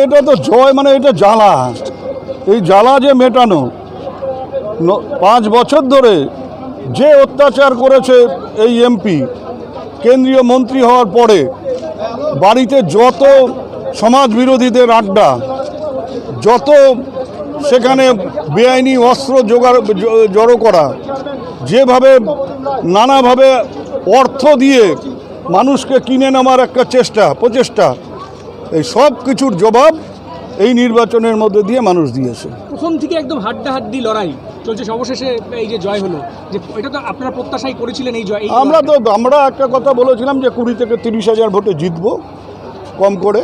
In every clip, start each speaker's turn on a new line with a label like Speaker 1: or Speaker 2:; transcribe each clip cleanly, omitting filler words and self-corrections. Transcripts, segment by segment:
Speaker 1: এটা তো জয়, মানে এটা জ্বালা, এই জ্বালা যে মেটানো। 5 বছর ধরে যে অত্যাচার করেছে এই এমপি, কেন্দ্রীয় মন্ত্রী হওয়ার পরে বাড়িতে যত সমাজ বিরোধীদের আড্ডা, যত সেখানে বেআইনি অস্ত্র জড়ো করা, যেভাবে নানাভাবে অর্থ দিয়ে মানুষকে কিনে নেওয়ার একটা প্রচেষ্টা, এই সব কিছুর জবাব এই নির্বাচনের মধ্যে দিয়ে মানুষ দিয়েছে।
Speaker 2: প্রথম থেকে একদম হাড্ডাহাড্ডি লড়াই চলছে, সর্বশেষে এই যে জয় হলো, যে এটা তো আপনারা প্রত্যাশাই করেছিলেন এই জয়।
Speaker 1: আমরা একটা কথা বলেছিলাম যে 20 থেকে 30,000 ভোটে জিতবো কম করে,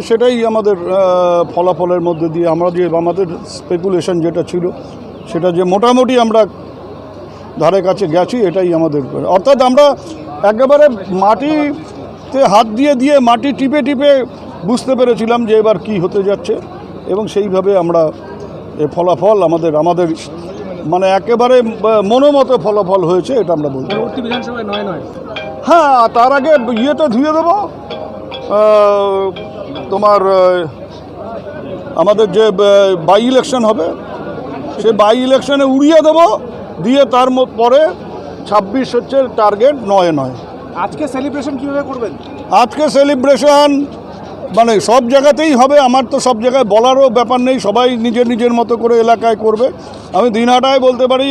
Speaker 1: সেটাই আমাদের ফলাফলের মধ্যে দিয়ে আমাদের স্পেকুলেশন যেটা ছিল সেটা যে মোটামুটি আমরা ধারে কাছে গেছি, এটাই আমাদের। অর্থাৎ আমরা একেবারে মাটিতে হাত দিয়ে মাটি টিপে বুঝতে পেরেছিলাম যে এবার কি হতে যাচ্ছে, এবং সেইভাবে আমরা ফলাফল আমাদের মানে একেবারে মনোমতো ফলাফল হয়েছে, এটা আমরা বলতে পারি।
Speaker 2: বিধানসভায় 9-9।
Speaker 1: হ্যাঁ, তার আগে ইয়েতে ধুয়ে দেবো, তোমার আমাদের যে বাই ইলেকশন হবে সেই বাই ইলেকশনে উড়িয়ে দেবো, দিয়ে তার পরে 26 হচ্ছে টার্গেট, 9-9।
Speaker 2: আজকে সেলিব্রেশন কীভাবে করবেন?
Speaker 1: আজকে সেলিব্রেশন মানে সব জায়গাতেই হবে, আমার তো সব জায়গায় বলারও ব্যাপার নেই, সবাই নিজের মতো করে এলাকায় করবে। আমি দিনহাটায় বলতে পারি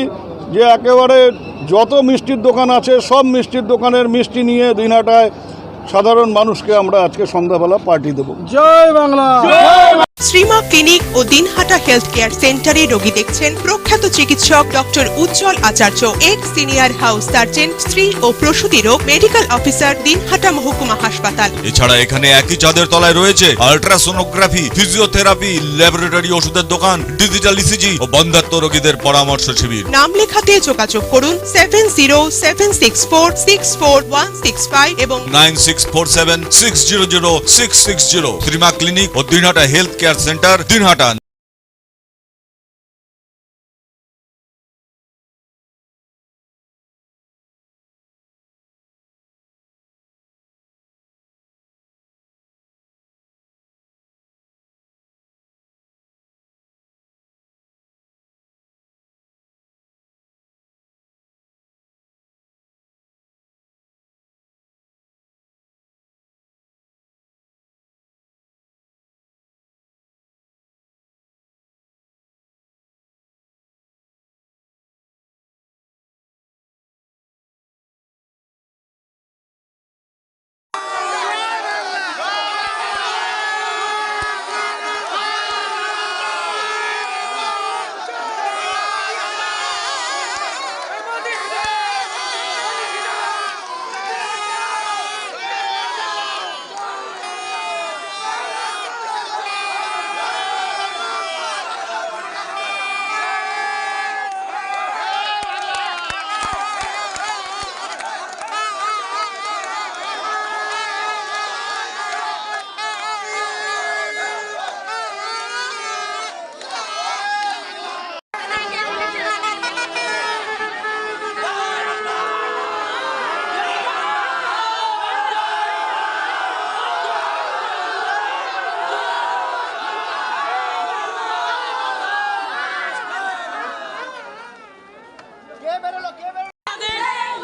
Speaker 1: যে একেবারে যত মিষ্টির দোকান আছে সব মিষ্টির দোকানের মিষ্টি নিয়ে দিনহাটায় সাধারণ মানুষকে আমরা আজকে সন্ধ্যাবেলা পার্টি দেবো। জয় বাংলা।
Speaker 3: শ্রীমা ক্লিনিক ও দিনহাটা হেলথ কেয়ার সেন্টারে রোগী দেখছেন প্রখ্যাত চিকিৎসক ডক্টর উজ্জ্বল আচার্য, এক্স সিনিয়র হাউস সার্জন, স্ত্রী ও প্রসূতি রোগ মেডিকেল অফিসার, দিনহাটা মহকুমা হাসপাতাল।
Speaker 4: এছাড়া এখানে একই ছাদের তলায় রয়েছে আল্ট্রাসোনোগ্রাফি, ফিজিওথেরাপি, ল্যাবরেটরি, ওষুধের দোকান, ডিজিটাল ইসিজি ও বন্ধ্যাত্ব রোগীদের পরামর্শ শিবির।
Speaker 3: নাম লেখাতে যোগাযোগ করুন 7076464165 এবং
Speaker 4: 9647600660। শ্রীমা ক্লিনিক ও Dinhata health care centre, Dinhata.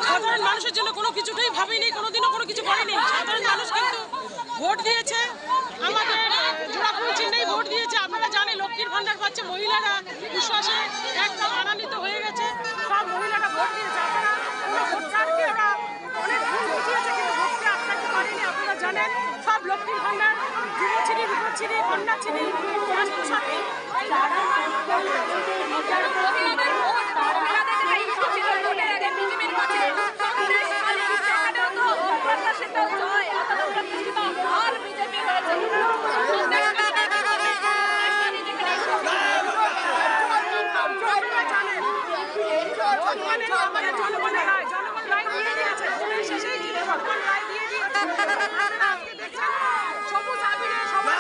Speaker 5: সাধারণ মানুষের জন্য কোনো কিছুটাই ভাবিনি, কোনোদিনও কোনো কিছু করেনি। সাধারণ মানুষ কিন্তু ভোট দিয়েছে, আমাদের জোড়াফুল চিহ্নেই ভোট দিয়েছে। আপনারা জানেন লক্ষ্মীর ভান্ডার পাচ্ছে মহিলারা, বিশ্বাসে একদম আনন্দিত হয়ে গেছে। সব মহিলারা ভোট দিয়েছে। ভোটটাকে ওরা অনেক ভুল বুঝিয়েছে, কিন্তু ভোটকে আপনাকে পারেনি। আপনারা জানেন সব লক্ষ্মীর ভান্ডার, যুবশ্রী, রূপশ্রী, কন্যাশ্রী, স্বাস্থ্যসাথী, জনগণের রায় দিয়ে দিয়েছে। শেষেই জিতে ভগবান রায় দিয়ে দিয়েছে। আজকে দেখছেন সবুজ আবিরে সবাই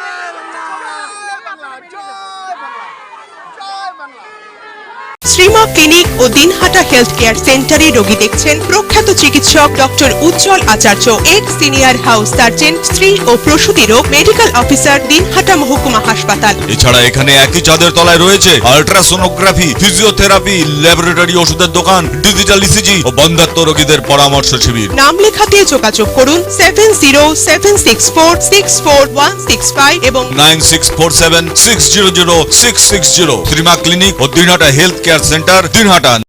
Speaker 3: শ্রীমা ক্লিনিক ও দিনহাটা হেলথ কেয়ার সেন্টারে রোগী দেখছেন প্রখ্যাত চিকিৎসক ডক্টর উজ্জ্বল আচার্য, এক্স সিনিয়র হাউস সার্জন, স্ত্রী ও প্রসূতি রোগ মেডিকেল অফিসার, দিনহাটা মহকুমা হাসপাতাল।
Speaker 4: এছাড়া এখানে একই ছাদের তলায় রয়েছে আল্ট্রাসোনোগ্রাফি, ফিজিওথেরাপি, ল্যাবরেটরি ওষুধের দোকান, ডিজিটাল ইসিজি ও বন্ধ্যাত্ব রোগীদের পরামর্শ শিবির।
Speaker 3: নাম লেখাতে যোগাযোগ করুন 7076464165 এবং
Speaker 4: 9647600660। শ্রীমা ক্লিনিক ও Dinhata health care centre, Dinhata.